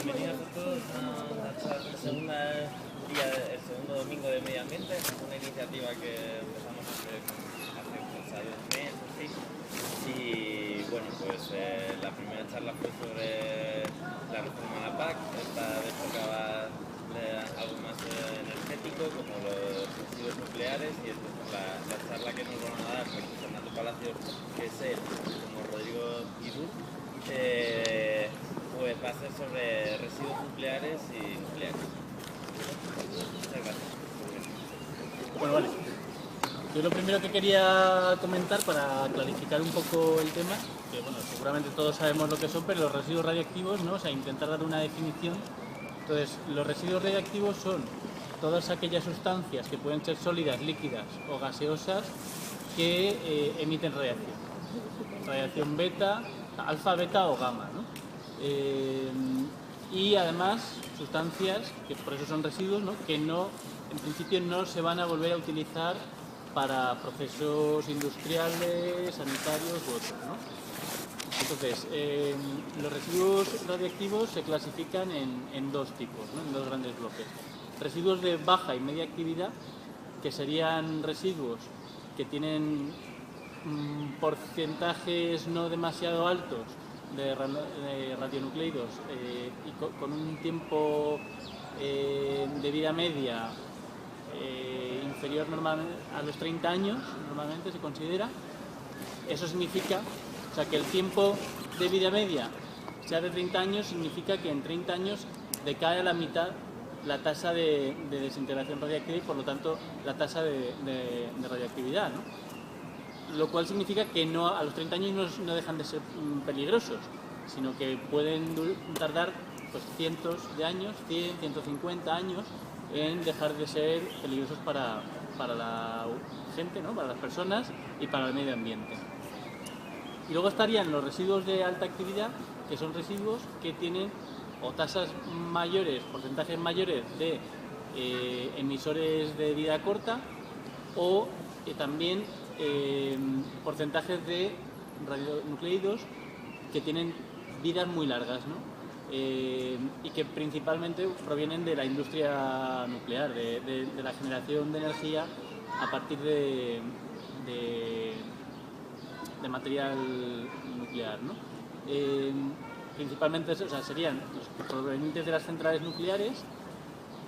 bienvenidos a todos a el segundo domingo de Medio Ambiente. Es una iniciativa que empezamos hace cosa de un mes o así. Y bueno, pues la primera charla fue sobre la reforma de la PAC. Esta vez tocaba algo más energético, como los residuos nucleares, y entonces la charla que nos van a dar tanto Fernando Palacios, que es él, como Rodrigo Guidú, pues va a ser sobre residuos nucleares y nucleares. Muchas gracias. Bueno, vale. Yo lo primero que quería comentar para clarificar un poco el tema, que bueno, seguramente todos sabemos lo que son, pero los residuos radiactivos, ¿no? O sea, intentar dar una definición. Entonces, los residuos radiactivos son todas aquellas sustancias que pueden ser sólidas, líquidas o gaseosas que emiten radiación. Radiación beta, alfa, beta o gamma, ¿no? Y además sustancias, que por eso son residuos, ¿no? Que no, en principio no se van a volver a utilizar para procesos industriales, sanitarios u otros, ¿no? Entonces, los residuos radiactivos se clasifican en dos tipos, ¿no? En dos grandes bloques. Residuos de baja y media actividad, que serían residuos que tienen porcentajes no demasiado altos de radionucleidos y con un tiempo de vida media inferior normalmente a los 30 años, normalmente se considera. Eso significa, o sea, que el tiempo de vida media sea de 30 años, significa que en 30 años decae a la mitad la tasa de desintegración radiactiva y por lo tanto la tasa de radioactividad, ¿no? Lo cual significa que no, a los 30 años no dejan de ser peligrosos, sino que pueden tardar pues, cientos de años, 100, 150 años, en dejar de ser peligrosos para la gente, ¿no? Para las personas y para el medio ambiente. Y luego estarían los residuos de alta actividad, que son residuos que tienen o tasas mayores, porcentajes mayores de emisores de vida corta o también porcentajes de radionucleidos que tienen vidas muy largas, ¿no? Y que principalmente provienen de la industria nuclear, de la generación de energía a partir de material nuclear, ¿no? Principalmente, o sea, serían los provenientes de las centrales nucleares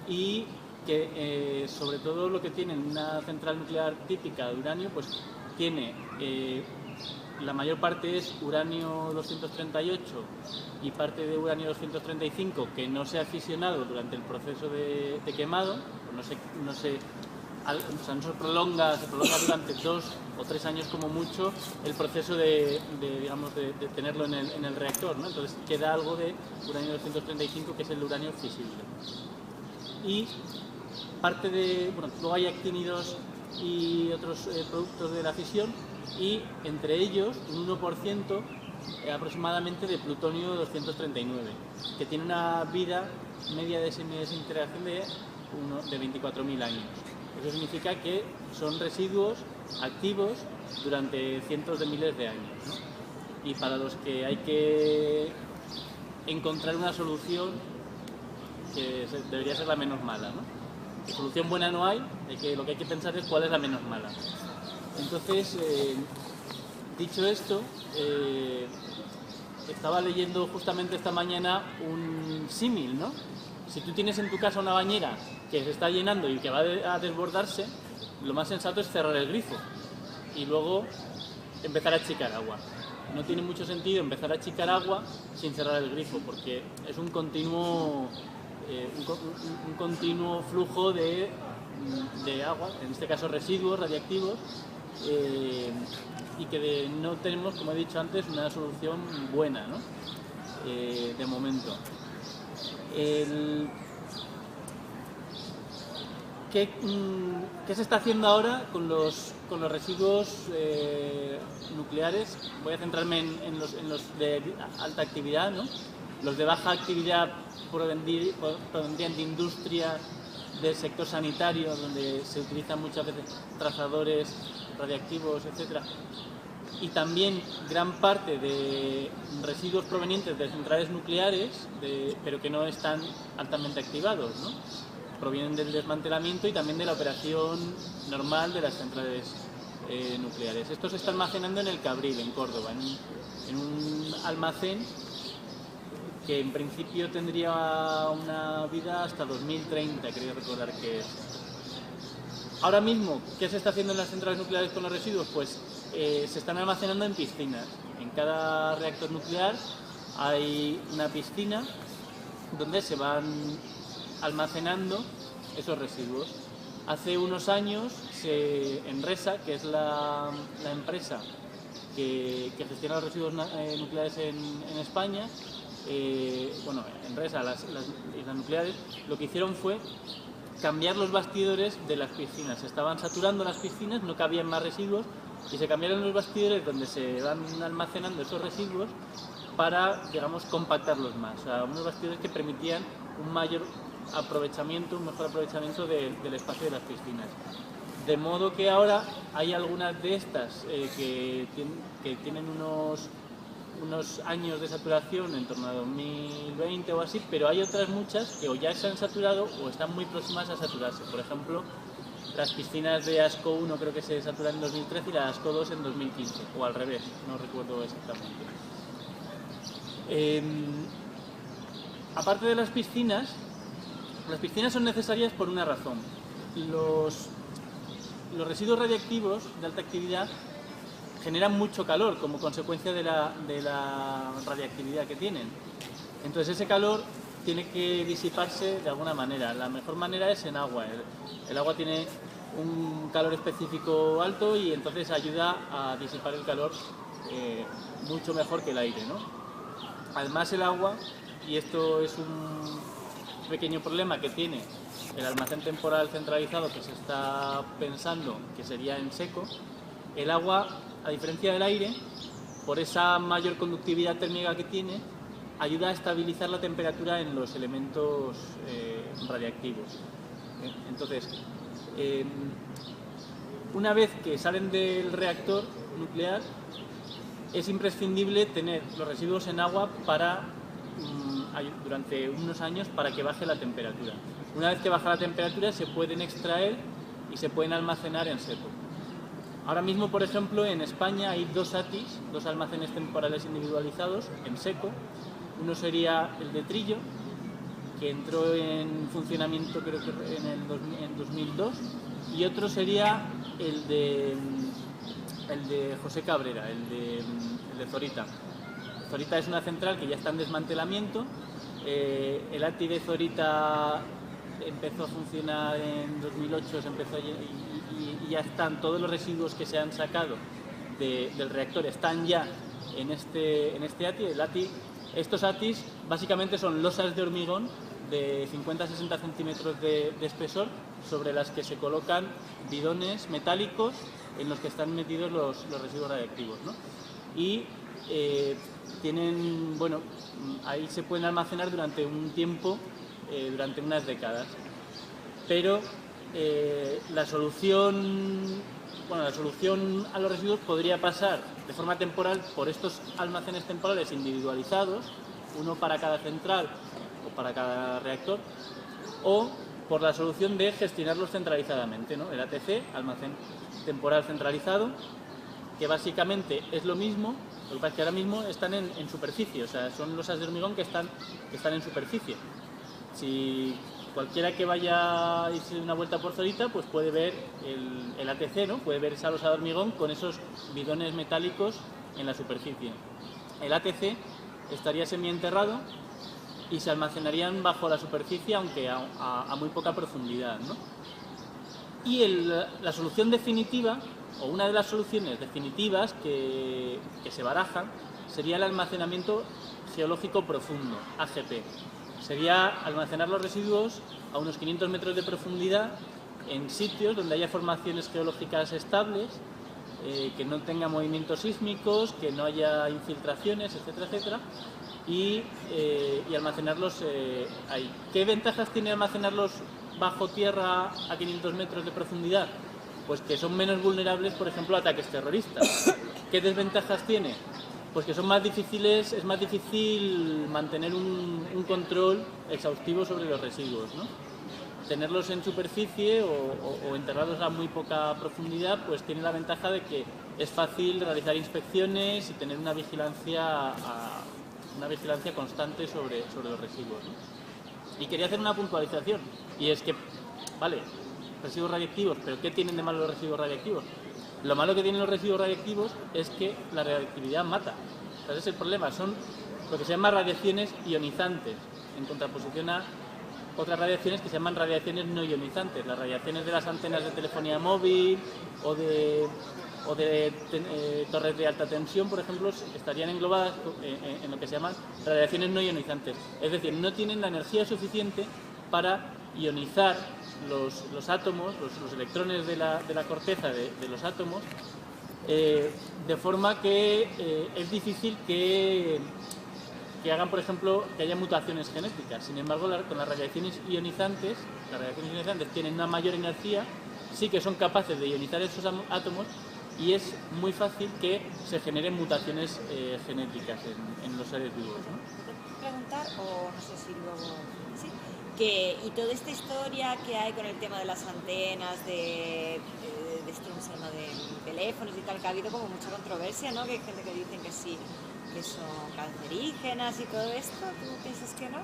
y que sobre todo lo que tiene una central nuclear típica de uranio, pues tiene la mayor parte es uranio 238 y parte de uranio 235 que no se ha fisionado durante el proceso de quemado, no se prolonga durante 2 o 3 años como mucho el proceso de tenerlo en el reactor, ¿no? Entonces queda algo de uranio 235 que es el uranio fisible. Y parte de, bueno, luego hay actínidos y otros productos de la fisión y entre ellos un 1% aproximadamente de plutonio 239 que tiene una vida media de desintegración de 24.000 años. Eso significa que son residuos activos durante cientos de miles de años, ¿no? Y para los que hay que encontrar una solución que debería ser la menos mala, ¿no? De solución buena no hay, lo que hay que pensar es cuál es la menos mala. Entonces, dicho esto, estaba leyendo justamente esta mañana un símil, ¿no? Si tú tienes en tu casa una bañera que se está llenando y que va a desbordarse, lo más sensato es cerrar el grifo y luego empezar a achicar agua. No tiene mucho sentido empezar a achicar agua sin cerrar el grifo, porque es un continuo flujo de agua, en este caso residuos radiactivos, y que no tenemos, como he dicho antes, una solución buena, ¿no? De momento. ¿Qué se está haciendo ahora con los residuos nucleares? Voy a centrarme en los de alta actividad, ¿no? Los de baja actividad provendrían de industria del sector sanitario, donde se utilizan muchas veces trazadores radiactivos, etc. y también gran parte de residuos provenientes de centrales nucleares, pero que no están altamente activados, ¿no? Provienen del desmantelamiento y también de la operación normal de las centrales nucleares. Esto se está almacenando en el Cabril, en Córdoba, en un almacén que en principio tendría una vida hasta 2030, creo recordar que es. Ahora mismo, ¿qué se está haciendo en las centrales nucleares con los residuos? Pues se están almacenando en piscinas. En cada reactor nuclear hay una piscina donde se van almacenando esos residuos. Hace unos años, Enresa, que es la empresa que gestiona los residuos nucleares en España, Enresa, las nucleares, lo que hicieron fue cambiar los bastidores de las piscinas. Se estaban saturando las piscinas, no cabían más residuos, y se cambiaron los bastidores donde se van almacenando esos residuos para, digamos, compactarlos más. O sea, unos bastidores que permitían un mayor aprovechamiento, un mejor aprovechamiento del espacio de las piscinas. De modo que ahora hay algunas de estas que tienen unos años de saturación en torno a 2020 o así, pero hay otras muchas que o ya se han saturado o están muy próximas a saturarse. Por ejemplo, las piscinas de ASCO 1 creo que se saturan en 2013 y la ASCO 2 en 2015, o al revés, no recuerdo exactamente. Aparte de las piscinas son necesarias por una razón. Los residuos radiactivos de alta actividad generan mucho calor como consecuencia de la radiactividad que tienen. Entonces ese calor tiene que disiparse de alguna manera. La mejor manera es en agua. El agua tiene un calor específico alto y entonces ayuda a disipar el calor mucho mejor que el aire, ¿no? Además el agua, y esto es un pequeño problema que tiene el almacén temporal centralizado que se está pensando que sería en seco, el agua, a diferencia del aire, por esa mayor conductividad térmica que tiene, ayuda a estabilizar la temperatura en los elementos radiactivos. Entonces, una vez que salen del reactor nuclear, es imprescindible tener los residuos en agua durante unos años para que baje la temperatura. Una vez que baja la temperatura se pueden extraer y se pueden almacenar en seco. Ahora mismo, por ejemplo, en España hay dos ATIs, dos almacenes temporales individualizados en seco. Uno sería el de Trillo, que entró en funcionamiento creo que en 2002, y otro sería el de José Cabrera, el de Zorita. Zorita es una central que ya está en desmantelamiento. El ATI de Zorita empezó a funcionar en 2008, y ya están todos los residuos que se han sacado del reactor, están ya en este ATI. Estos ATIs básicamente son losas de hormigón de 50-60 centímetros de espesor sobre las que se colocan bidones metálicos en los que están metidos los residuos radiactivos, ¿no? Y ahí se pueden almacenar durante un tiempo, durante unas décadas. Pero la solución a los residuos podría pasar de forma temporal por estos almacenes temporales individualizados, uno para cada central o para cada reactor, o por la solución de gestionarlos centralizadamente, ¿no? El ATC, almacén temporal centralizado, que básicamente es lo mismo, lo que pasa es que ahora mismo están en superficie, o sea, son losas de hormigón que están en superficie. Si cualquiera que vaya a irse una vuelta por Zorita, pues puede ver el ATC, ¿no? Puede ver esa losa de hormigón con esos bidones metálicos en la superficie. El ATC estaría semienterrado y se almacenarían bajo la superficie, aunque a muy poca profundidad, ¿no? Y la solución definitiva, o una de las soluciones definitivas que se barajan, sería el almacenamiento geológico profundo, AGP. Sería almacenar los residuos a unos 500 metros de profundidad en sitios donde haya formaciones geológicas estables, que no tenga movimientos sísmicos, que no haya infiltraciones, etcétera, etcétera, y almacenarlos ahí. ¿Qué ventajas tiene almacenarlos bajo tierra a 500 metros de profundidad? Pues que son menos vulnerables, por ejemplo, a ataques terroristas. ¿Qué desventajas tiene? Pues que son más difíciles, es más difícil mantener un control exhaustivo sobre los residuos, ¿no? Tenerlos en superficie o enterrados a muy poca profundidad, pues tiene la ventaja de que es fácil realizar inspecciones y tener una vigilancia constante sobre los residuos, ¿no? Y quería hacer una puntualización, y es que, vale, residuos radiactivos, pero ¿qué tienen de malo los residuos radiactivos? Lo malo que tienen los residuos radiactivos es que la radiactividad mata. Ese es el problema, son lo que se llama radiaciones ionizantes, en contraposición a otras radiaciones que se llaman radiaciones no ionizantes. Las radiaciones de las antenas de telefonía móvil o de torres de alta tensión, por ejemplo, estarían englobadas en lo que se llaman radiaciones no ionizantes. Es decir, no tienen la energía suficiente para ionizar los átomos, los electrones de la corteza de los átomos, de forma que es difícil que hagan, por ejemplo, que haya mutaciones genéticas. Sin embargo, con las radiaciones ionizantes tienen una mayor energía, sí que son capaces de ionizar esos átomos y es muy fácil que se generen mutaciones genéticas en los seres vivos, ¿no? ¿Puedo preguntar, o no sé si luego... ¿Sí? Y toda esta historia que hay con el tema de las antenas, de teléfonos y tal, que ha habido como mucha controversia, ¿no? Que hay gente que dicen que sí, que son cancerígenas y todo esto, ¿tú piensas que no?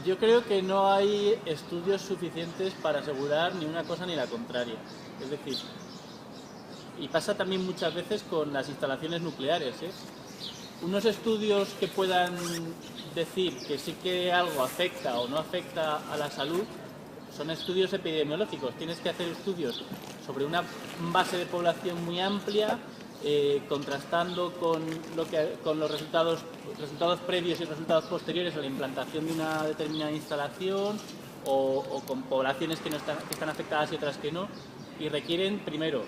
Yo creo que no hay estudios suficientes para asegurar ni una cosa ni la contraria. Es decir, y pasa también muchas veces con las instalaciones nucleares, ¿eh? Unos estudios que puedan decir que sí que algo afecta o no afecta a la salud son estudios epidemiológicos. Tienes que hacer estudios sobre una base de población muy amplia, contrastando con los resultados previos y resultados posteriores a la implantación de una determinada instalación o con poblaciones que están afectadas y otras que no, y requieren primero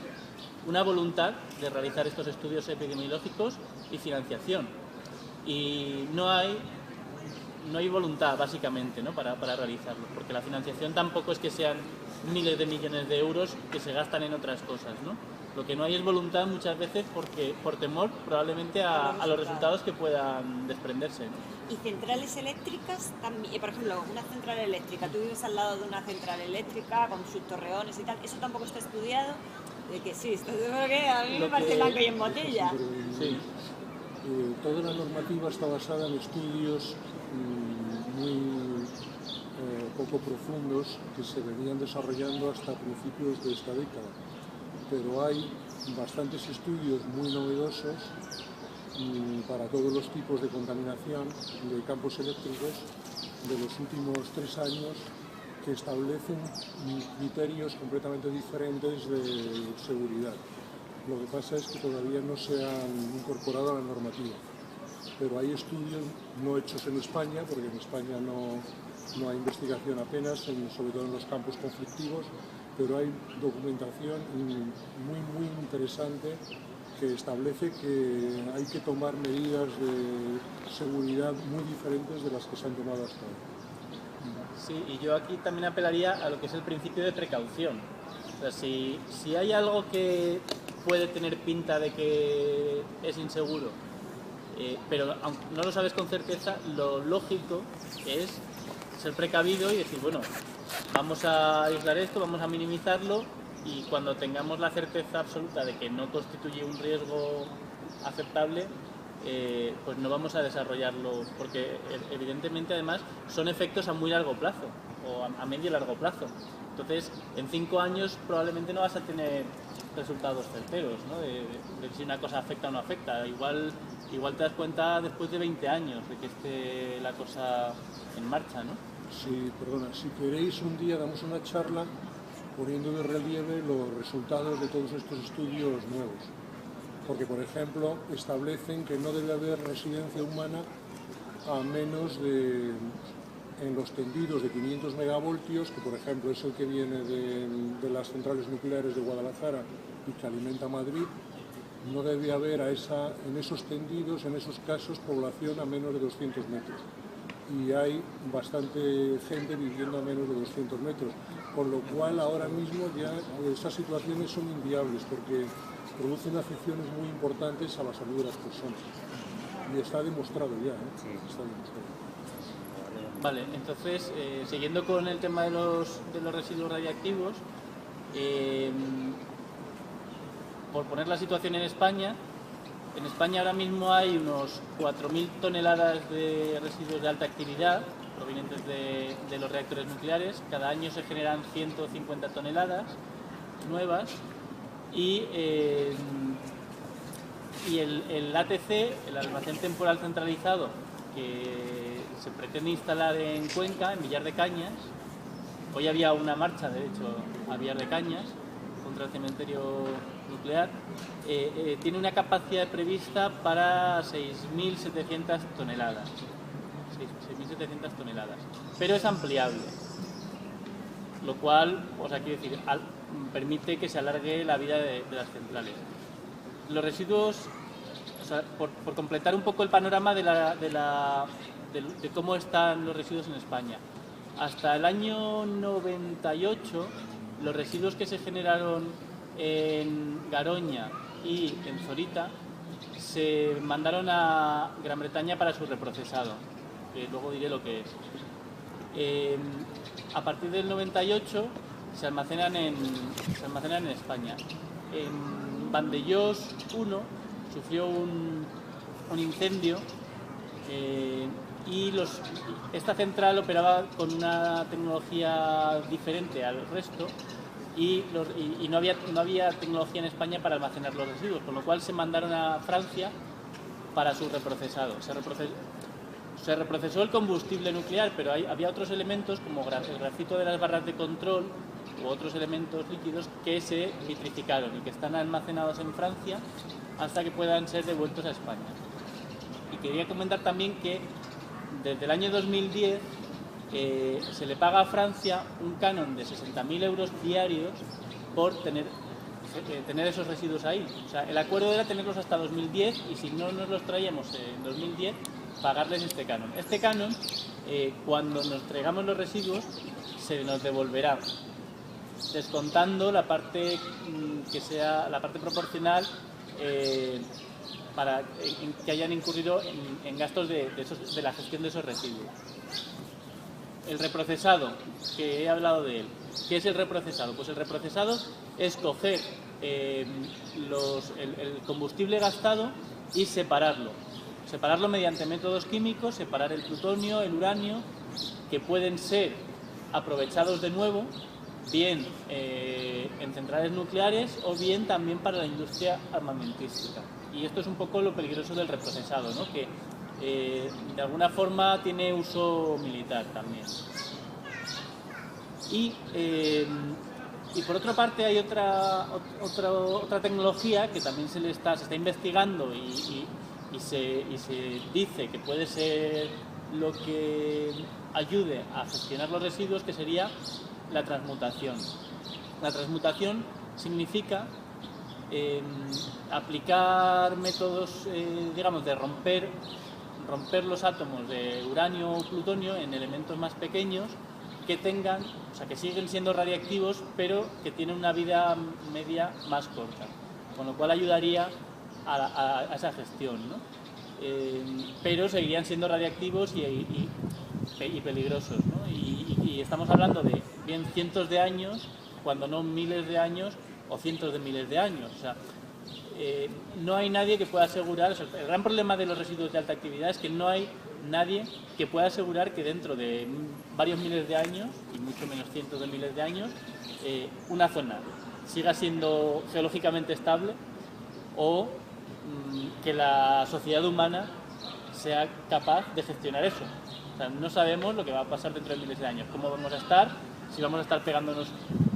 una voluntad de realizar estos estudios epidemiológicos y financiación. Y no hay voluntad, básicamente, ¿no? para realizarlo, porque la financiación tampoco es que sean miles de millones de euros que se gastan en otras cosas, ¿no? Lo que no hay es voluntad muchas veces por temor probablemente a los resultados que puedan desprenderse, ¿no? Y centrales eléctricas también, por ejemplo, una central eléctrica, tú vives al lado de una central eléctrica con sus torreones y tal, ¿eso tampoco está estudiado? De que sí, está seguro que a mí me parece blanco y en botella. Sí. Toda la normativa está basada en estudios muy poco profundos que se venían desarrollando hasta principios de esta década, pero hay bastantes estudios muy novedosos para todos los tipos de contaminación de campos eléctricos de los últimos 3 años que establecen criterios completamente diferentes de seguridad. Lo que pasa es que todavía no se han incorporado a la normativa, pero hay estudios no hechos en España, porque en España no hay investigación apenas, sobre todo en los campos conflictivos, pero hay documentación muy interesante que establece que hay que tomar medidas de seguridad muy diferentes de las que se han tomado hasta ahora. Sí, y yo aquí también apelaría a lo que es el principio de precaución. O sea, si hay algo que puede tener pinta de que es inseguro, pero aunque no lo sabes con certeza, lo lógico es ser precavido y decir, bueno, vamos a aislar esto, vamos a minimizarlo, y cuando tengamos la certeza absoluta de que no constituye un riesgo aceptable, pues no vamos a desarrollarlo, porque evidentemente además son efectos a muy largo plazo o a medio y largo plazo. Entonces, en 5 años probablemente no vas a tener resultados certeros, ¿no? de si una cosa afecta o no afecta. Igual te das cuenta después de 20 años de que esté la cosa en marcha, ¿no? Sí, perdona, si queréis un día damos una charla poniendo de relieve los resultados de todos estos estudios nuevos. Porque, por ejemplo, establecen que no debe haber residencia humana a menos de, en los tendidos de 500 megavoltios, que por ejemplo es el que viene de las centrales nucleares de Guadalajara y que alimenta Madrid. No debe haber en esos tendidos, en esos casos, población a menos de 200 metros. Y hay bastante gente viviendo a menos de 200 metros, con lo cual ahora mismo ya esas situaciones son inviables, porque producen afecciones muy importantes a la salud de las personas. Y está demostrado ya, ¿eh? Sí. Está demostrado. Vale, entonces, siguiendo con el tema de los residuos radiactivos, por poner la situación en España ahora mismo hay unos 4.000 toneladas de residuos de alta actividad provenientes de los reactores nucleares. Cada año se generan 150 toneladas nuevas y el ATC, el almacén temporal centralizado, que se pretende instalar en Cuenca, en Villar de Cañas. Hoy había una marcha, de hecho, a Villar de Cañas contra el cementerio nuclear. Tiene una capacidad prevista para 6.700 toneladas. 6.700 toneladas. Pero es ampliable. Lo cual, o sea, quiero decir, permite que se alargue la vida de las centrales. Los residuos, o sea, por completar un poco el panorama de cómo están los residuos en España. Hasta el año 98, los residuos que se generaron en Garoña y en Zorita se mandaron a Gran Bretaña para su reprocesado, que luego diré lo que es. A partir del 98 se almacenan en España. En Vandellós 1 sufrió un incendio y esta central operaba con una tecnología diferente al resto y no había tecnología en España para almacenar los residuos, con lo cual se mandaron a Francia para su reprocesado. Se reprocesó el combustible nuclear, pero había otros elementos como el grafito de las barras de control u otros elementos líquidos que se vitrificaron y que están almacenados en Francia hasta que puedan ser devueltos a España. Y quería comentar también que desde el año 2010 se le paga a Francia un canon de 60.000 euros diarios por tener esos residuos ahí. O sea, el acuerdo era tenerlos hasta 2010 y si no nos los traíamos en 2010, pagarles este canon. Este canon, cuando nos traigamos los residuos, se nos devolverá, descontando la parte que sea la parte proporcional para que hayan incurrido en gastos de la gestión de esos residuos. El reprocesado, que he hablado de él. ¿Qué es el reprocesado? Pues el reprocesado es coger el combustible gastado y separarlo mediante métodos químicos, separar el plutonio, el uranio, que pueden ser aprovechados de nuevo, bien en centrales nucleares o bien también para la industria armamentística. Y esto es un poco lo peligroso del reprocesado, ¿no? Que de alguna forma tiene uso militar también. Y por otra parte hay otra tecnología que también se está investigando y se dice que puede ser lo que ayude a gestionar los residuos, que sería la transmutación. La transmutación significa aplicar métodos, digamos, de romper los átomos de uranio o plutonio en elementos más pequeños que tengan, o sea, que siguen siendo radiactivos, pero que tienen una vida media más corta, con lo cual ayudaría a esa gestión, ¿no? Pero seguirían siendo radiactivos y peligrosos, ¿no? Y estamos hablando de bien cientos de años, cuando no miles de años o cientos de miles de años. O sea, no hay nadie que pueda asegurar, o sea, el gran problema de los residuos de alta actividad es que no hay nadie que pueda asegurar que dentro de varios miles de años, y mucho menos cientos de miles de años, una zona siga siendo geológicamente estable o que la sociedad humana sea capaz de gestionar eso. O sea, no sabemos lo que va a pasar dentro de miles de años, cómo vamos a estar, si vamos a estar pegándonos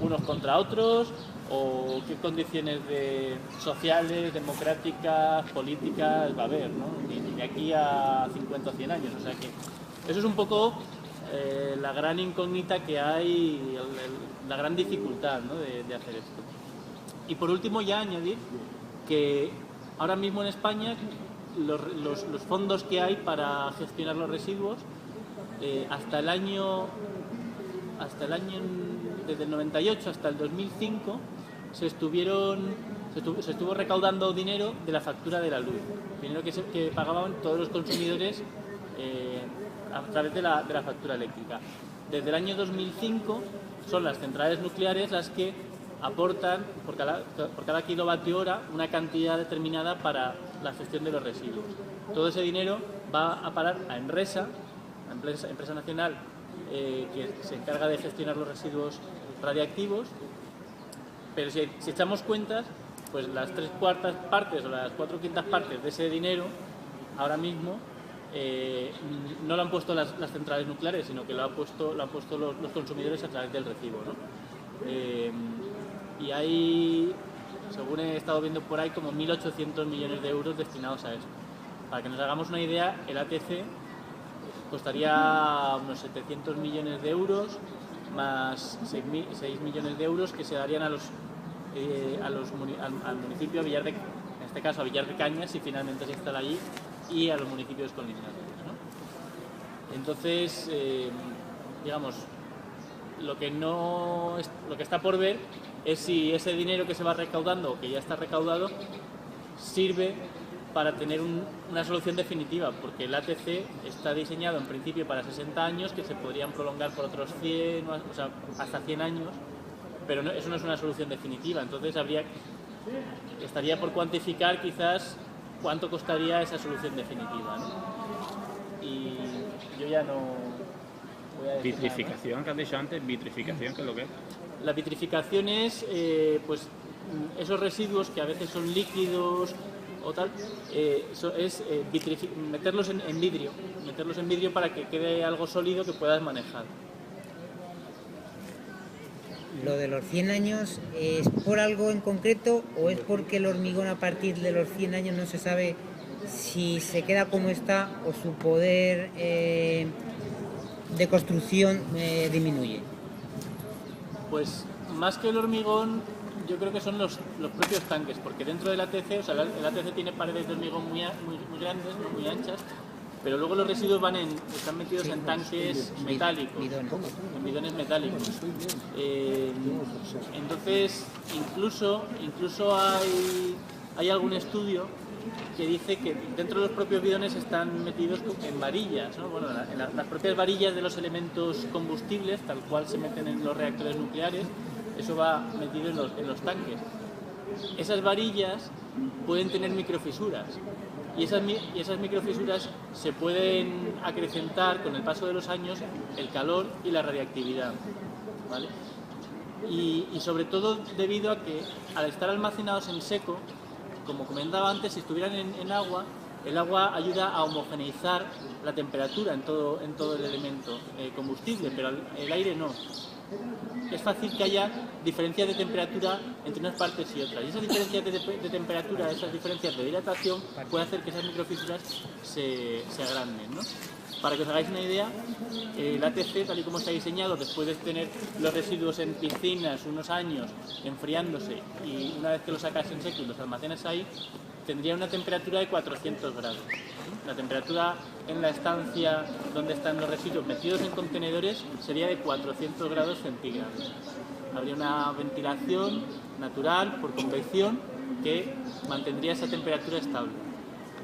unos contra otros o qué condiciones sociales, democráticas, políticas va a haber, ¿no? De aquí a 50 o 100 años. O sea que eso es un poco la gran incógnita que hay, la gran dificultad, ¿no? de hacer esto. Y por último ya añadir que ahora mismo en España los fondos que hay para gestionar los residuos hasta el año desde el 98 hasta el 2005 se estuvo recaudando dinero de la factura de la luz, dinero que pagaban todos los consumidores a través de la factura eléctrica. Desde el año 2005 son las centrales nucleares las que aportan por cada kilovatio hora una cantidad determinada para la gestión de los residuos. Todo ese dinero va a parar a Enresa, la empresa nacional que se encarga de gestionar los residuos radiactivos, pero si echamos cuentas, pues las 3/4 partes o las 4/5 partes de ese dinero ahora mismo no lo han puesto las centrales nucleares, sino que lo han puesto los consumidores a través del recibo, ¿no? Y hay, según he estado viendo por ahí, como 1.800 millones de euros destinados a eso. Para que nos hagamos una idea, el ATC costaría unos 700 millones de euros más 6 millones de euros que se darían al municipio, en este caso a Villar de Cañas, si finalmente se instala allí, y a los municipios colindantes, ¿no? Entonces, digamos, lo que está por ver es si ese dinero que se va recaudando, o que ya está recaudado, sirve para tener una solución definitiva, porque el ATC está diseñado en principio para 60 años, que se podrían prolongar por otros 100, o sea, hasta 100 años, pero eso no es una solución definitiva. Entonces estaría por cuantificar quizás cuánto costaría esa solución definitiva, ¿no? Y yo ya no voy a decir Vitrificación, nada. que has dicho antes, vitrificación, ¿qué es lo que es? La vitrificación es pues esos residuos que a veces son líquidos o tal, meterlos en vidrio para que quede algo sólido que puedas manejar. ¿Lo de los 100 años es por algo en concreto o es porque el hormigón a partir de los 100 años no se sabe si se queda como está o su poder de construcción disminuye? Pues más que el hormigón, yo creo que son los propios tanques, porque dentro del ATC, o sea, el ATC tiene paredes de hormigón muy grandes, no muy anchas, pero luego los residuos están metidos en tanques metálicos, en bidones metálicos. Entonces, incluso hay algún estudio que dice que dentro de los propios bidones están metidos en varillas, ¿no? Bueno, en las propias varillas de los elementos combustibles, tal cual se meten en los reactores nucleares, eso va metido en los tanques. Esas varillas pueden tener microfisuras y esas microfisuras se pueden acrecentar con el paso de los años el calor y la radiactividad, ¿vale? Y sobre todo debido a que al estar almacenados en seco, como comentaba antes, si estuvieran en agua, el agua ayuda a homogeneizar la temperatura en todo el elemento combustible, pero el aire no. Es fácil que haya diferencias de temperatura entre unas partes y otras. Y esas diferencias de temperatura, esas diferencias de dilatación, puede hacer que esas microfisuras se agranden, ¿no? Para que os hagáis una idea, el ATC, tal y como está diseñado, después de tener los residuos en piscinas unos años enfriándose y una vez que los sacas en seco y los almacenas ahí, tendría una temperatura de 400 grados. La temperatura en la estancia donde están los residuos metidos en contenedores sería de 400 grados centígrados. Habría una ventilación natural por convección que mantendría esa temperatura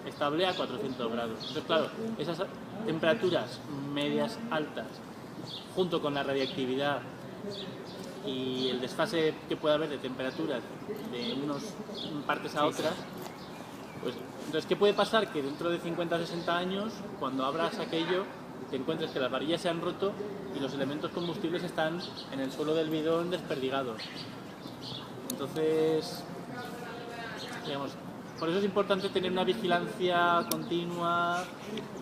estable a 400 grados. Entonces, claro, esas temperaturas medias altas, junto con la radiactividad y el desfase que puede haber de temperaturas de unas partes a otras, pues entonces, ¿qué puede pasar? Que dentro de 50 o 60 años, cuando abras aquello, te encuentres que las varillas se han roto y los elementos combustibles están en el suelo del bidón desperdigados. Entonces, digamos, por eso es importante tener una vigilancia continua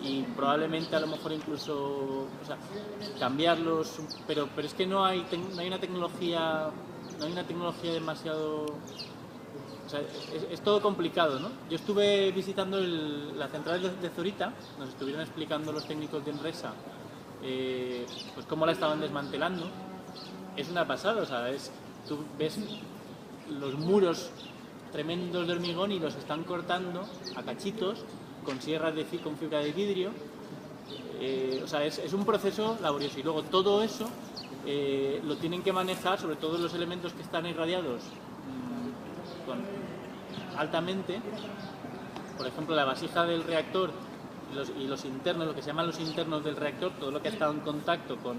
y probablemente a lo mejor incluso, o sea, cambiarlos, pero es que no hay una tecnología demasiado, o sea, es todo complicado, ¿no? Yo estuve visitando la central de Zorita, nos estuvieron explicando los técnicos de Enresa pues cómo la estaban desmantelando. Es una pasada, o sea, tú ves los muros tremendos de hormigón y los están cortando a cachitos con sierras con fibra de vidrio. O sea, es un proceso laborioso y luego todo eso lo tienen que manejar, sobre todo los elementos que están irradiados altamente, por ejemplo, la vasija del reactor y los internos, lo que se llaman los internos del reactor, todo lo que ha estado en contacto con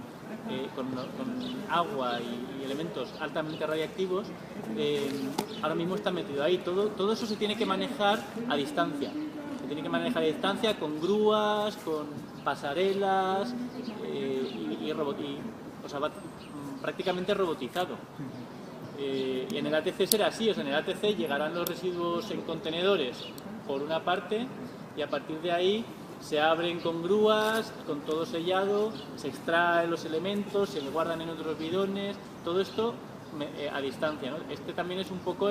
agua y elementos altamente radiactivos, ahora mismo está metido ahí. Todo eso se tiene que manejar a distancia. Se tiene que manejar a distancia con grúas, con pasarelas o sea, va prácticamente robotizado. Y en el ATC será así, o sea, en el ATC llegarán los residuos en contenedores por una parte y a partir de ahí se abren con grúas, con todo sellado, se extraen los elementos, se guardan en otros bidones, todo esto a distancia, ¿no? Este también es un poco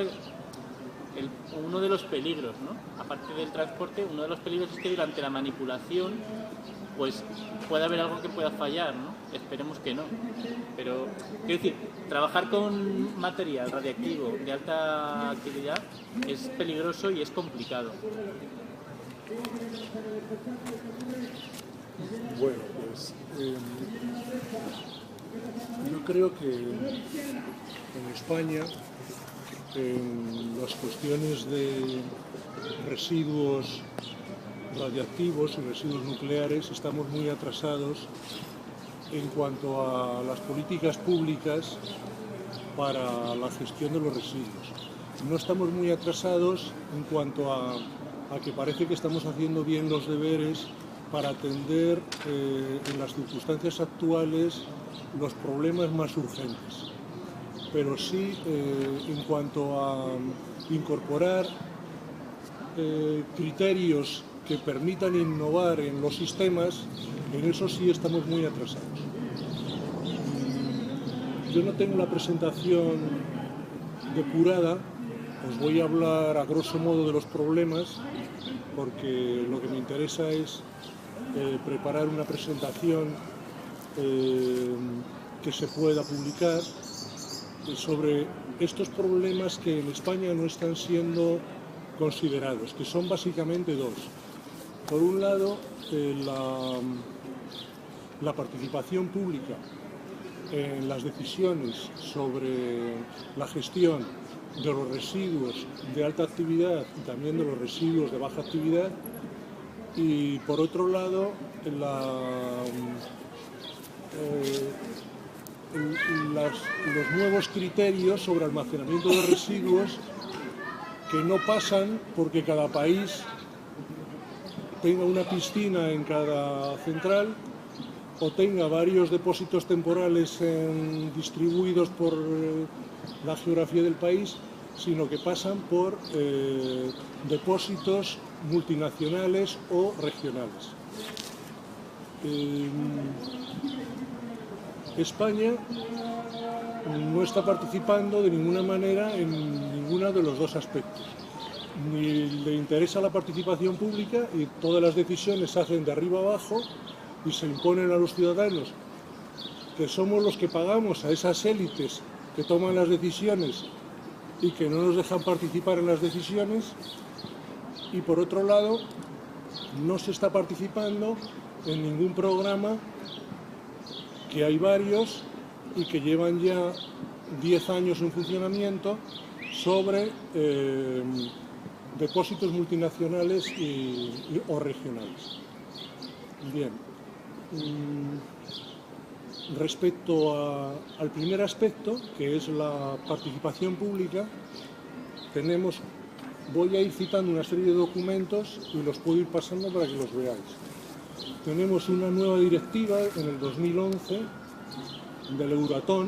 uno de los peligros, ¿no? Aparte del transporte, uno de los peligros es que durante la manipulación pues puede haber algo que pueda fallar, ¿no? Esperemos que no. Pero, quiero decir, trabajar con material radiactivo de alta actividad es peligroso y es complicado. Bueno, pues yo creo que en España, en las cuestiones de residuos radiactivos y residuos nucleares, estamos muy atrasados en cuanto a las políticas públicas para la gestión de los residuos. No estamos muy atrasados en cuanto a que parece que estamos haciendo bien los deberes para atender en las circunstancias actuales los problemas más urgentes. Pero sí, en cuanto a incorporar criterios que permitan innovar en los sistemas, en eso sí estamos muy atrasados. Yo no tengo la presentación depurada, os voy a hablar a grosso modo de los problemas, porque lo que me interesa es preparar una presentación que se pueda publicar sobre estos problemas que en España no están siendo considerados, que son básicamente dos. Por un lado, la participación pública en las decisiones sobre la gestión de los residuos de alta actividad y también de los residuos de baja actividad, y por otro lado los nuevos criterios sobre almacenamiento de residuos que no pasan porque cada país tenga una piscina en cada central o tenga varios depósitos temporales distribuidos por la geografía del país, sino que pasan por depósitos multinacionales o regionales. España no está participando de ninguna manera en ninguno de los dos aspectos. Ni le interesa la participación pública y todas las decisiones se hacen de arriba abajo y se imponen a los ciudadanos, que somos los que pagamos a esas élites que toman las decisiones y que no nos dejan participar en las decisiones. Y por otro lado, no se está participando en ningún programa, que hay varios y que llevan ya 10 años en funcionamiento, sobre depósitos multinacionales o regionales. Bien, respecto al primer aspecto, que es la participación pública, voy a ir citando una serie de documentos y los puedo ir pasando para que los veáis. Tenemos una nueva directiva en el 2011 del Euratom,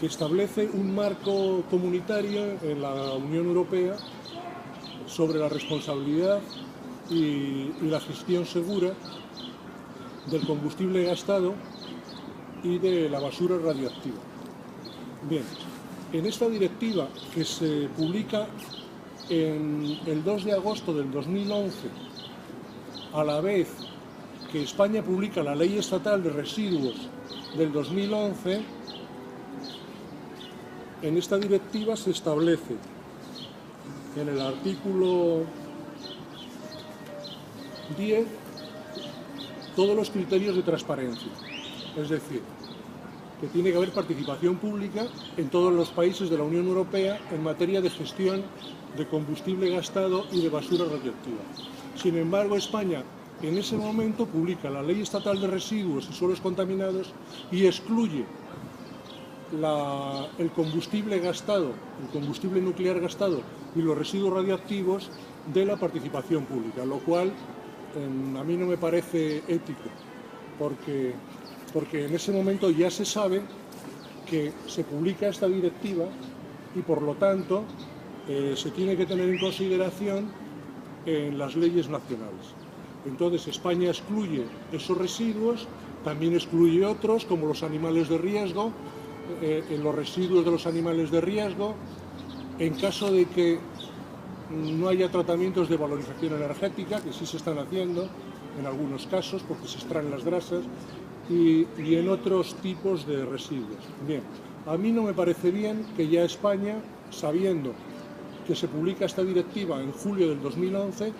que establece un marco comunitario en la Unión Europea sobre la responsabilidad y la gestión segura del combustible gastado y de la basura radioactiva. Bien, en esta directiva, que se publica el 2 de agosto del 2011, a la vez que España publica la Ley Estatal de Residuos del 2011, en esta directiva se establece en el artículo 10 todos los criterios de transparencia. Es decir, que tiene que haber participación pública en todos los países de la Unión Europea en materia de gestión de combustible gastado y de basura radioactiva. Sin embargo, España en ese momento publica la Ley Estatal de Residuos y Suelos Contaminados y excluye el combustible gastado, el combustible nuclear gastado y los residuos radioactivos de la participación pública, lo cual a mí no me parece ético, porque en ese momento ya se sabe que se publica esta directiva y por lo tanto se tiene que tener en consideración en las leyes nacionales. Entonces España excluye esos residuos, también excluye otros como los animales de riesgo, en los residuos de los animales de riesgo, en caso de que no haya tratamientos de valorización energética, que sí se están haciendo en algunos casos porque se extraen las grasas, y en otros tipos de residuos. Bien, a mí no me parece bien que ya España, sabiendo que se publica esta directiva en julio del 2011,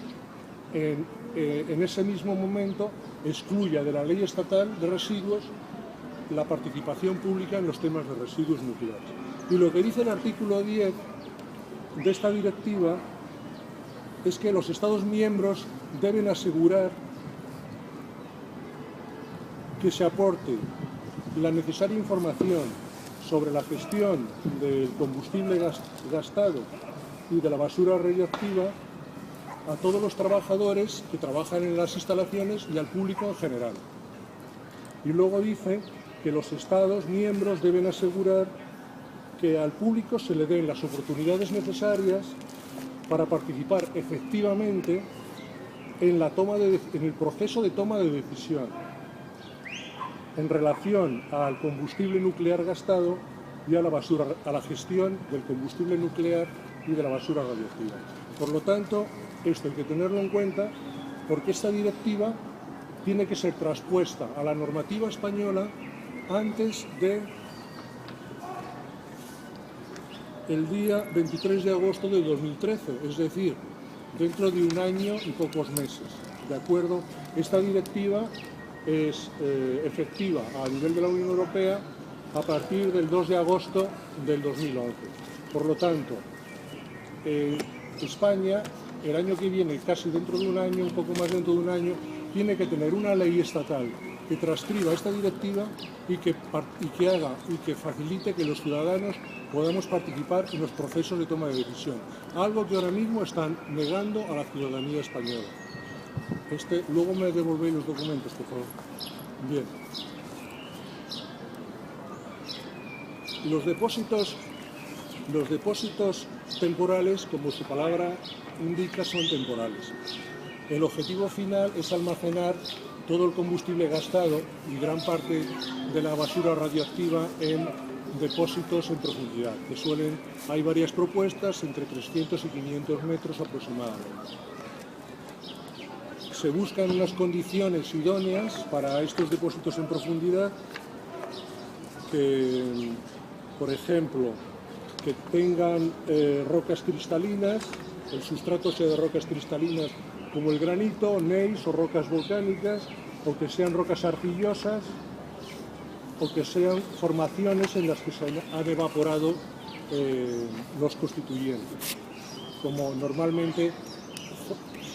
en ese mismo momento excluya de la Ley Estatal de Residuos la participación pública en los temas de residuos nucleares. Y lo que dice el artículo 10 de esta directiva es que los Estados miembros deben asegurar que se aporte la necesaria información sobre la gestión del combustible gastado y de la basura radioactiva a todos los trabajadores que trabajan en las instalaciones y al público en general. Y luego dice que los Estados miembros deben asegurar que al público se le den las oportunidades necesarias para participar efectivamente en el proceso de toma de decisión en relación al combustible nuclear gastado y a la gestión del combustible nuclear y de la basura radioactiva. Por lo tanto, esto hay que tenerlo en cuenta porque esta directiva tiene que ser traspuesta a la normativa española antes de el día 23 de agosto de 2013, es decir, dentro de un año y pocos meses. ¿De acuerdo? Esta directiva es efectiva a nivel de la Unión Europea a partir del 2 de agosto del 2011. Por lo tanto, España, el año que viene, casi dentro de un año, un poco más dentro de un año, tiene que tener una ley estatal que transcriba esta directiva y que haga y que facilite que los ciudadanos podamos participar en los procesos de toma de decisión. Algo que ahora mismo están negando a la ciudadanía española. Luego me devolvéis los documentos, por favor. Bien. Los depósitos temporales, como su palabra indica, son temporales. El objetivo final es almacenar todo el combustible gastado y gran parte de la basura radioactiva en depósitos en profundidad, que hay varias propuestas entre 300 y 500 metros aproximadamente. Se buscan unas condiciones idóneas para estos depósitos en profundidad que, por ejemplo, que tengan rocas cristalinas, el sustrato sea de rocas cristalinas como el granito, gneiss o rocas volcánicas, o que sean rocas arcillosas, o que sean formaciones en las que se han evaporado los constituyentes, como normalmente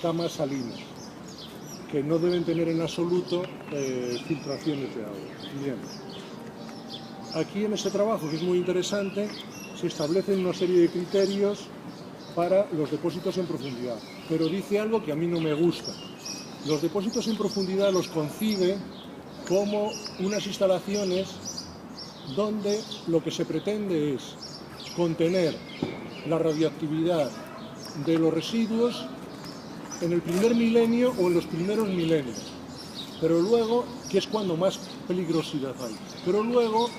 camas salinas, que no deben tener en absoluto filtraciones de agua. Bien. Aquí en este trabajo, que es muy interesante, se establecen una serie de criterios para los depósitos en profundidad, pero dice algo que a mí no me gusta. Los depósitos en profundidad los concibe como unas instalaciones donde lo que se pretende es contener la radioactividad de los residuos en el primer milenio o en los primeros milenios, pero luego, que es cuando más peligrosidad hay, pero luego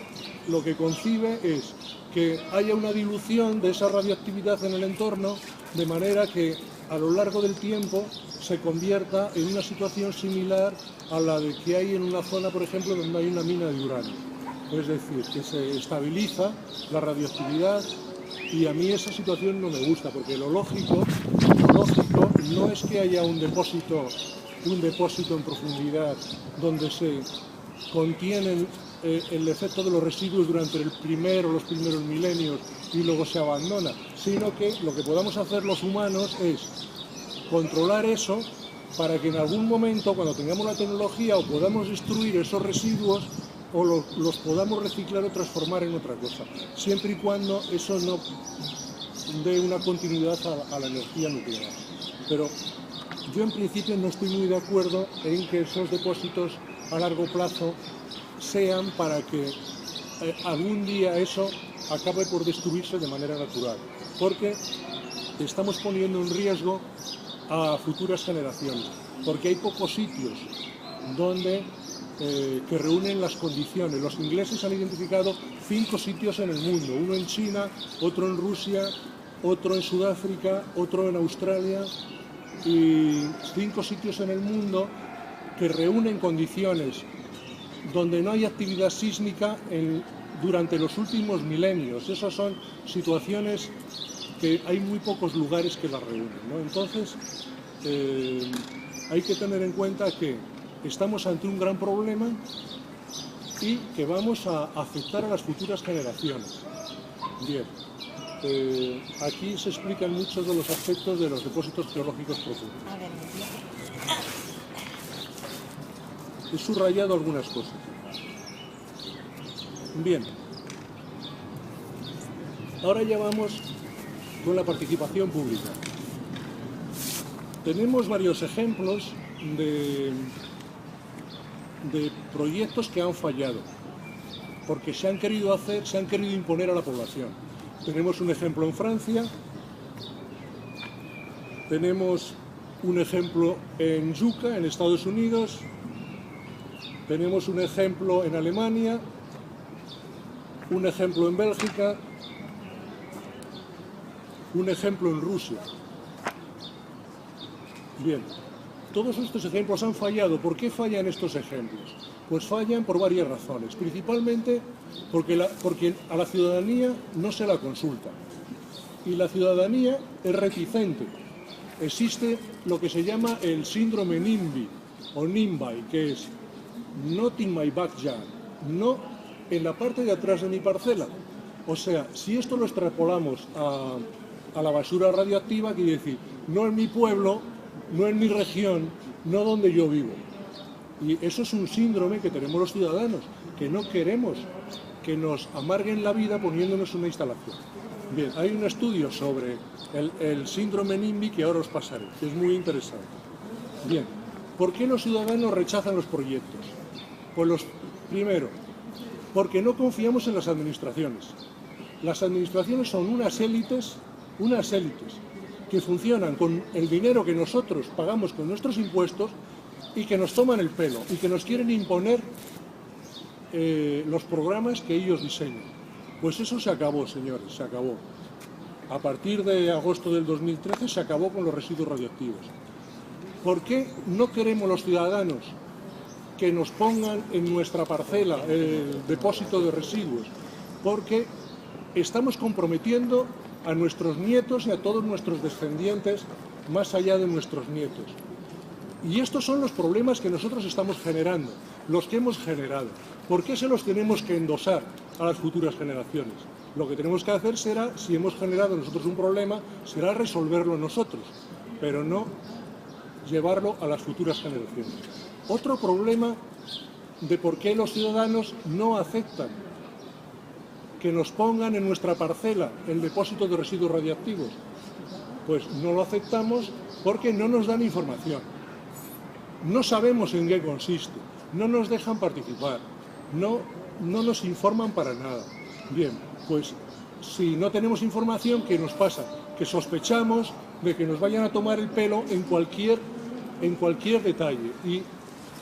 lo que concibe es que haya una dilución de esa radioactividad en el entorno, de manera que a lo largo del tiempo se convierta en una situación similar a la de que hay en una zona, por ejemplo, donde hay una mina de uranio. Es decir, que se estabiliza la radioactividad, y a mí esa situación no me gusta, porque lo lógico no es que haya un depósito en profundidad donde se contienen el efecto de los residuos durante los primeros milenios y luego se abandona, sino que lo que podamos hacer los humanos es controlar eso para que en algún momento, cuando tengamos la tecnología, o podamos destruir esos residuos o los podamos reciclar o transformar en otra cosa, siempre y cuando eso no dé una continuidad a la energía nuclear. Pero yo en principio no estoy muy de acuerdo en que esos depósitos a largo plazo sean para que algún día eso acabe por destruirse de manera natural, porque estamos poniendo en riesgo a futuras generaciones, porque hay pocos sitios donde que reúnen las condiciones. Los ingleses han identificado 5 sitios en el mundo, uno en China, otro en Rusia, otro en Sudáfrica, otro en Australia, y 5 sitios en el mundo que reúnen condiciones donde no hay actividad sísmica durante los últimos milenios. Esas son situaciones que hay muy pocos lugares que las reúnen, ¿no? Entonces, hay que tener en cuenta que estamos ante un gran problema y que vamos a afectar a las futuras generaciones. Bien, aquí se explican muchos de los aspectos de los depósitos geológicos profundos. A ver, He subrayado algunas cosas. Bien, ahora ya vamos con la participación pública. Tenemos varios ejemplos de proyectos que han fallado, porque se han querido imponer a la población. Tenemos un ejemplo en Francia, tenemos un ejemplo en Yucca, en Estados Unidos, tenemos un ejemplo en Alemania, un ejemplo en Bélgica, un ejemplo en Rusia. Bien, todos estos ejemplos han fallado. ¿Por qué fallan estos ejemplos? Pues fallan por varias razones, principalmente porque a la ciudadanía no se la consulta y la ciudadanía es reticente. Existe lo que se llama el síndrome NIMBY o NIMBY, que es Not in my backyard, no en la parte de atrás de mi parcela. O sea, si esto lo extrapolamos a la basura radioactiva, quiere decir, no en mi pueblo, no en mi región, no donde yo vivo. Y eso es un síndrome que tenemos los ciudadanos, que no queremos que nos amarguen la vida poniéndonos una instalación. Bien, hay un estudio sobre el síndrome NIMBY que ahora os pasaré, que es muy interesante. Bien, ¿por qué los ciudadanos rechazan los proyectos? Pues primero, porque no confiamos en las administraciones. Las administraciones son unas élites que funcionan con el dinero que nosotros pagamos con nuestros impuestos y que nos toman el pelo y que nos quieren imponer los programas que ellos diseñan. Pues eso se acabó, señores, se acabó. A partir de agosto del 2013 se acabó con los residuos radioactivos. ¿Por qué no queremos los ciudadanos que nos pongan en nuestra parcela el depósito de residuos? Porque estamos comprometiendo a nuestros nietos y a todos nuestros descendientes más allá de nuestros nietos. Y estos son los problemas que nosotros estamos generando, los que hemos generado. ¿Por qué se los tenemos que endosar a las futuras generaciones? Lo que tenemos que hacer será, si hemos generado nosotros un problema, será resolverlo nosotros, pero no llevarlo a las futuras generaciones. Otro problema de por qué los ciudadanos no aceptan que nos pongan en nuestra parcela el depósito de residuos radiactivos, pues no lo aceptamos porque no nos dan información. No sabemos en qué consiste, no nos dejan participar, no nos informan para nada. Bien, pues si no tenemos información, ¿qué nos pasa? Que sospechamos de que nos vayan a tomar el pelo en cualquier detalle. Y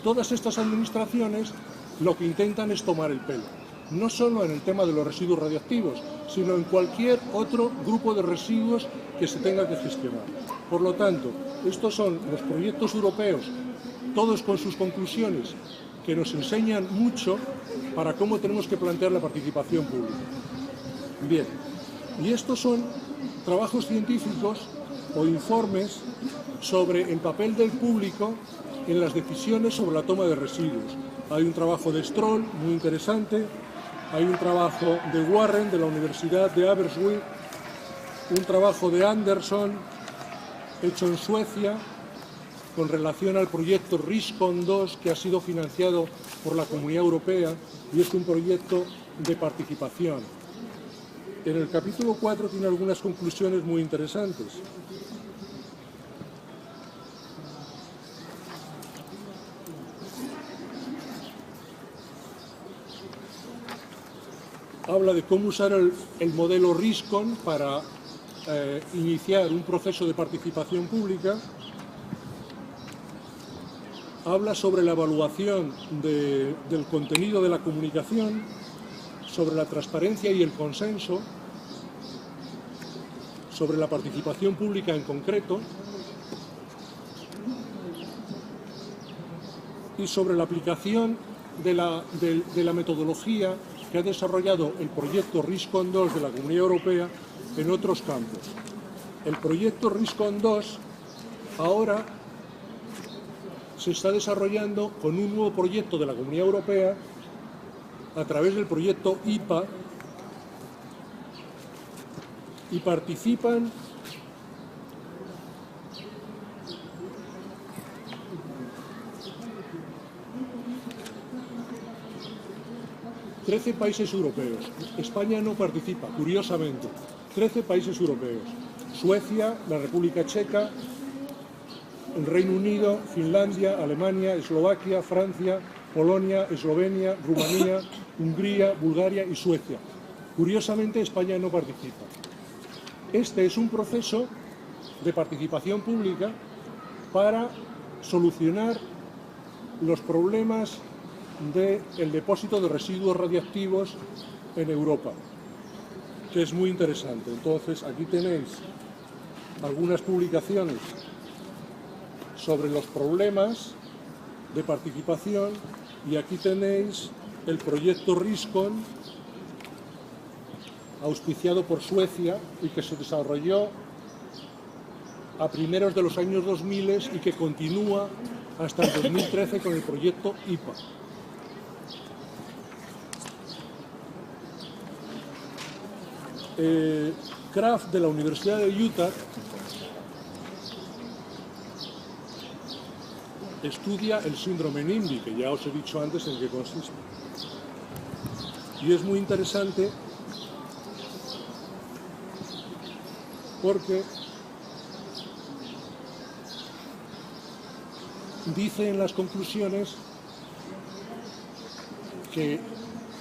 todas estas administraciones lo que intentan es tomar el pelo. No solo en el tema de los residuos radioactivos, sino en cualquier otro grupo de residuos que se tenga que gestionar. Por lo tanto, estos son los proyectos europeos, todos con sus conclusiones, que nos enseñan mucho para cómo tenemos que plantear la participación pública. Bien, y estos son trabajos científicos o informes sobre el papel del público en las decisiones sobre la toma de residuos. Hay un trabajo de Stroll muy interesante, hay un trabajo de Warren de la Universidad de Aberystwyth, un trabajo de Anderson hecho en Suecia con relación al proyecto RISCON 2 que ha sido financiado por la Comunidad Europea y es un proyecto de participación. En el capítulo 4 tiene algunas conclusiones muy interesantes. Habla de cómo usar el modelo RISCON para iniciar un proceso de participación pública. Habla sobre la evaluación del contenido de la comunicación, sobre la transparencia y el consenso, sobre la participación pública en concreto y sobre la aplicación de la metodología que ha desarrollado el proyecto RISCON 2 de la Comunidad Europea en otros campos. El proyecto RISCON 2 ahora se está desarrollando con un nuevo proyecto de la Comunidad Europea a través del proyecto IPA y participan 13 países europeos. España no participa, curiosamente. 13 países europeos. Suecia, la República Checa, el Reino Unido, Finlandia, Alemania, Eslovaquia, Francia, Polonia, Eslovenia, Rumanía, Hungría, Bulgaria y Suecia. Curiosamente, España no participa. Este es un proceso de participación pública para solucionar los problemas del depósito de residuos radiactivos en Europa, que es muy interesante. Entonces, aquí tenéis algunas publicaciones sobre los problemas de participación y aquí tenéis el proyecto RISCON auspiciado por Suecia y que se desarrolló a primeros de los años 2000 y que continúa hasta el 2013 con el proyecto IPA. Kraft de la Universidad de Utah estudia el síndrome NIMBY, que ya os he dicho antes en qué consiste. Y es muy interesante porque dice en las conclusiones que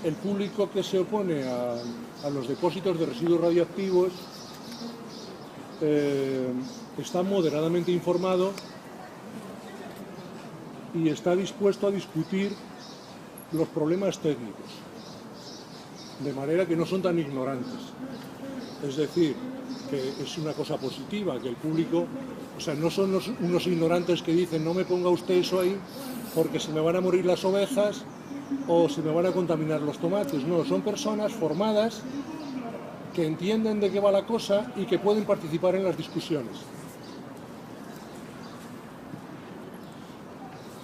el público que se opone a los depósitos de residuos radioactivos está moderadamente informado y está dispuesto a discutir los problemas técnicos, de manera que no son tan ignorantes. Es decir, que es una cosa positiva, que el público, o sea, no son unos ignorantes que dicen no me ponga usted eso ahí porque se me van a morir las ovejas o se me van a contaminar los tomates. No, son personas formadas que entienden de qué va la cosa y que pueden participar en las discusiones.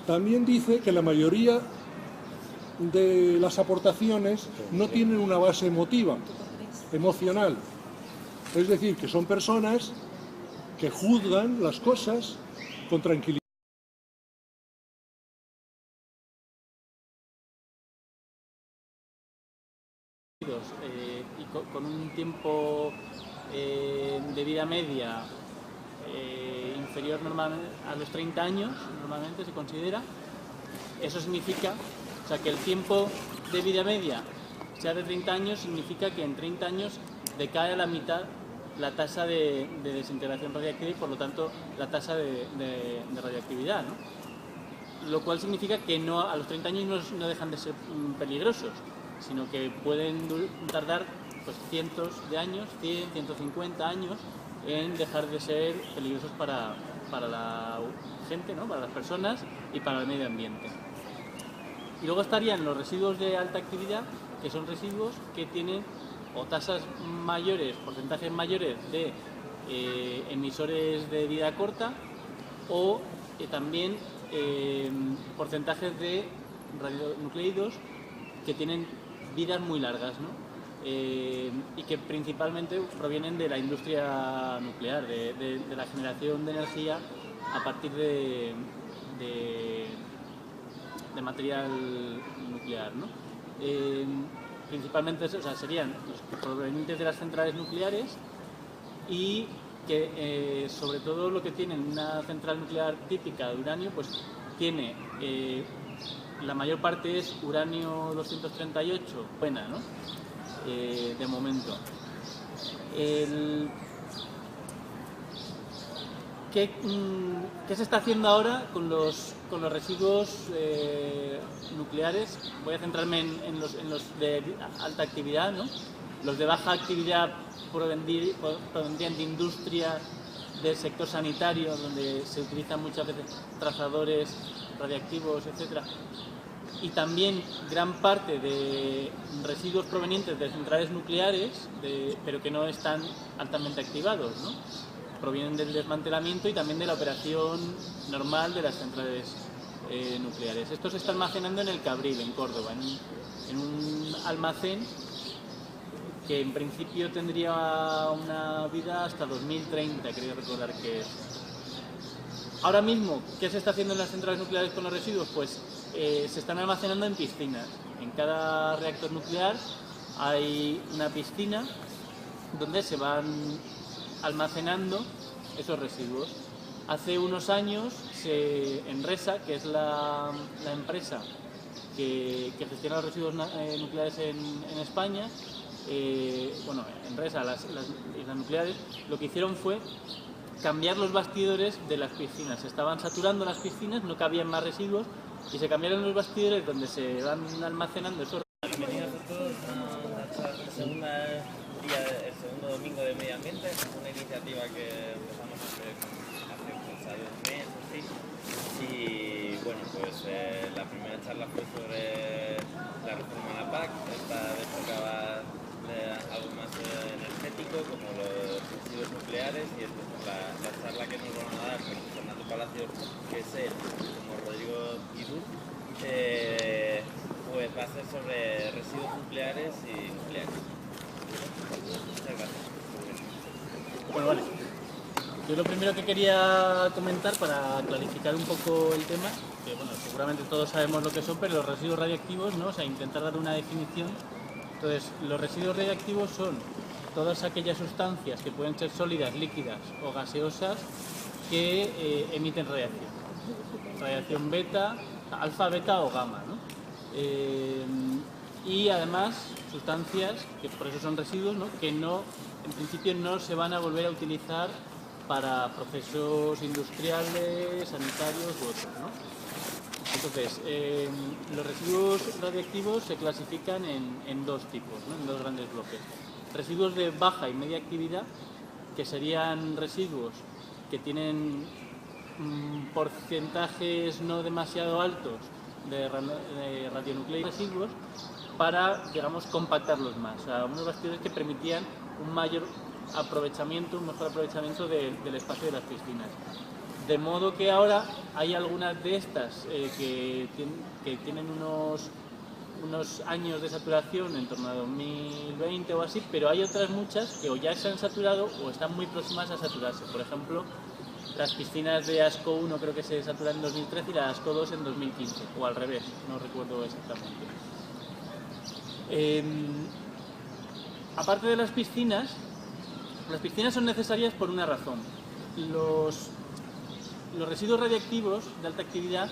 También dice que la mayoría de las aportaciones no tienen una base emocional. Es decir, que son personas que juzgan las cosas con tranquilidad. Y con un tiempo de vida media inferior normalmente a los 30 años, normalmente se considera. Eso significa, o sea, que el tiempo de vida media sea de 30 años, significa que en 30 años decae a la mitad la tasa de desintegración radiactiva y por lo tanto la tasa de radioactividad, ¿no? Lo cual significa que a los 30 años no dejan de ser peligrosos, sino que pueden tardar pues, cientos de años, 100, 150 años, en dejar de ser peligrosos para la gente, ¿no? Para las personas y para el medio ambiente. Y luego estarían los residuos de alta actividad, que son residuos que tienen o tasas mayores, porcentajes mayores de emisores de vida corta o también porcentajes de radionucleidos que tienen vidas muy largas, ¿no? Y que principalmente provienen de la industria nuclear, de la generación de energía a partir de material nuclear, ¿no? Principalmente, o sea, serían los provenientes de las centrales nucleares y que sobre todo lo que tiene una central nuclear típica de uranio, pues tiene la mayor parte es uranio 238, buena, ¿no? De momento. ¿Qué se está haciendo ahora con los residuos nucleares? Voy a centrarme en los de alta actividad, ¿no? Los de baja actividad provendrían de industria, del sector sanitario, donde se utilizan muchas veces trazadores radiactivos, etc. Y también gran parte de residuos provenientes de centrales nucleares, pero que no están altamente activados, ¿no? Provienen del desmantelamiento y también de la operación normal de las centrales nucleares. Esto se está almacenando en el Cabril, en Córdoba, en un almacén que en principio tendría una vida hasta 2030, creo recordar que es. Ahora mismo, ¿qué se está haciendo en las centrales nucleares con los residuos? Pues se están almacenando en piscinas. En cada reactor nuclear hay una piscina donde se van almacenando esos residuos. Hace unos años, Enresa, que es la empresa que gestiona los residuos nucleares en España, Enresa, las nucleares, lo que hicieron fue cambiar los bastidores de las piscinas. Se estaban saturando las piscinas, no cabían más residuos y se cambiaron los bastidores donde se van almacenando esos. Bienvenidos a todos a el segundo domingo de medio ambiente, una iniciativa que empezamos hace cosa de un mes o así. Y bueno, pues la primera charla fue sobre la reforma a la PAC. Esta vez tocaba algo más energético, como los residuos nucleares, y entonces la charla que nos van a dar con Fernando Palacios, que es él, como Rodrigo Guidú, pues va a ser sobre residuos nucleares y nucleares. Muchas gracias. Bueno, vale. Yo lo primero que quería comentar para clarificar un poco el tema, que bueno, seguramente todos sabemos lo que son, pero los residuos radiactivos, ¿no? O sea, intentar dar una definición. Entonces, los residuos radiactivos son todas aquellas sustancias que pueden ser sólidas, líquidas o gaseosas que emiten radiación. Radiación beta, alfa, beta o gamma, ¿no? Y además sustancias, que por eso son residuos, ¿no? Que no, en principio no se van a volver a utilizar para procesos industriales, sanitarios u otros, ¿no? Entonces, los residuos radiactivos se clasifican en dos tipos, ¿no? En dos grandes bloques. Residuos de baja y media actividad, que serían residuos que tienen porcentajes no demasiado altos de radionucleidos residuos para, digamos, compactarlos más. O sea, unos bastidores que permitían un mayor aprovechamiento, un mejor aprovechamiento del espacio de las piscinas. De modo que ahora hay algunas de estas que tienen unos años de saturación en torno a 2020 o así, pero hay otras muchas que o ya se han saturado o están muy próximas a saturarse. Por ejemplo, las piscinas de ASCO 1 creo que se saturan en 2013 y la ASCO 2 en 2015, o al revés, no recuerdo exactamente. Aparte de las piscinas son necesarias por una razón. Los residuos radiactivos de alta actividad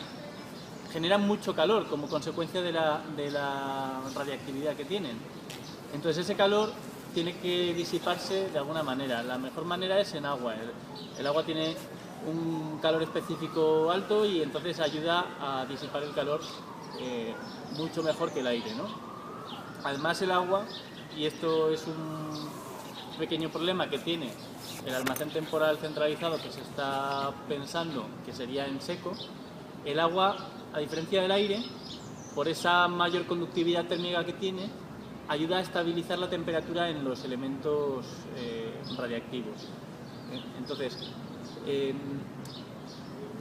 generan mucho calor como consecuencia de la radiactividad que tienen. Entonces ese calor tiene que disiparse de alguna manera. La mejor manera es en agua. El agua tiene un calor específico alto y entonces ayuda a disipar el calor mucho mejor que el aire, ¿no? Además el agua, y esto es un pequeño problema que tiene el almacén temporal centralizado que se está pensando que sería en seco, el agua, a diferencia del aire, por esa mayor conductividad térmica que tiene, ayuda a estabilizar la temperatura en los elementos radiactivos. Entonces,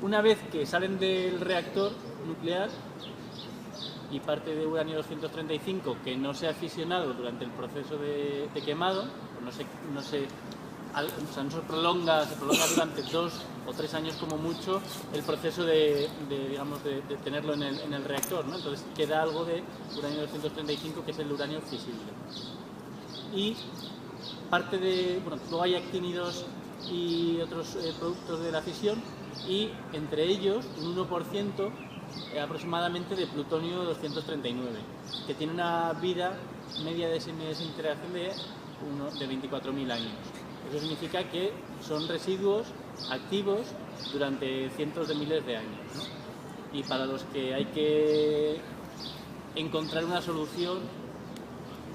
una vez que salen del reactor nuclear, y parte de uranio 235 que no se ha fisionado durante el proceso de quemado, pues no se prolonga durante 2 o 3 años como mucho el proceso de tenerlo en el reactor, ¿no? Entonces queda algo de uranio 235 que es el uranio fisible. Y parte de, bueno, luego hay actínidos y otros productos de la fisión, y entre ellos un 1% aproximadamente de plutonio 239, que tiene una vida media de desintegración de 24.000 años. Eso significa que son residuos activos durante cientos de miles de años, ¿no? Y para los que hay que encontrar una solución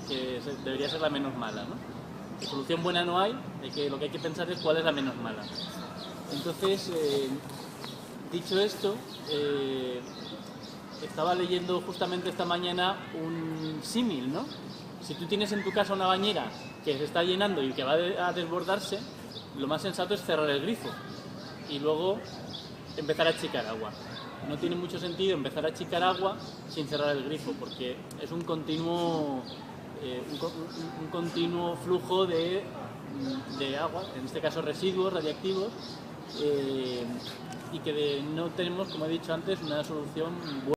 que debería ser la menos mala, ¿no? Solución buena no hay, lo que hay que pensar es cuál es la menos mala. Entonces, dicho esto, estaba leyendo justamente esta mañana un símil, ¿no? Si tú tienes en tu casa una bañera que se está llenando y que va a desbordarse, lo más sensato es cerrar el grifo y luego empezar a achicar agua. No tiene mucho sentido empezar a achicar agua sin cerrar el grifo, porque es un continuo flujo de agua, en este caso residuos radiactivos, y que no tenemos, como he dicho antes, una solución buena.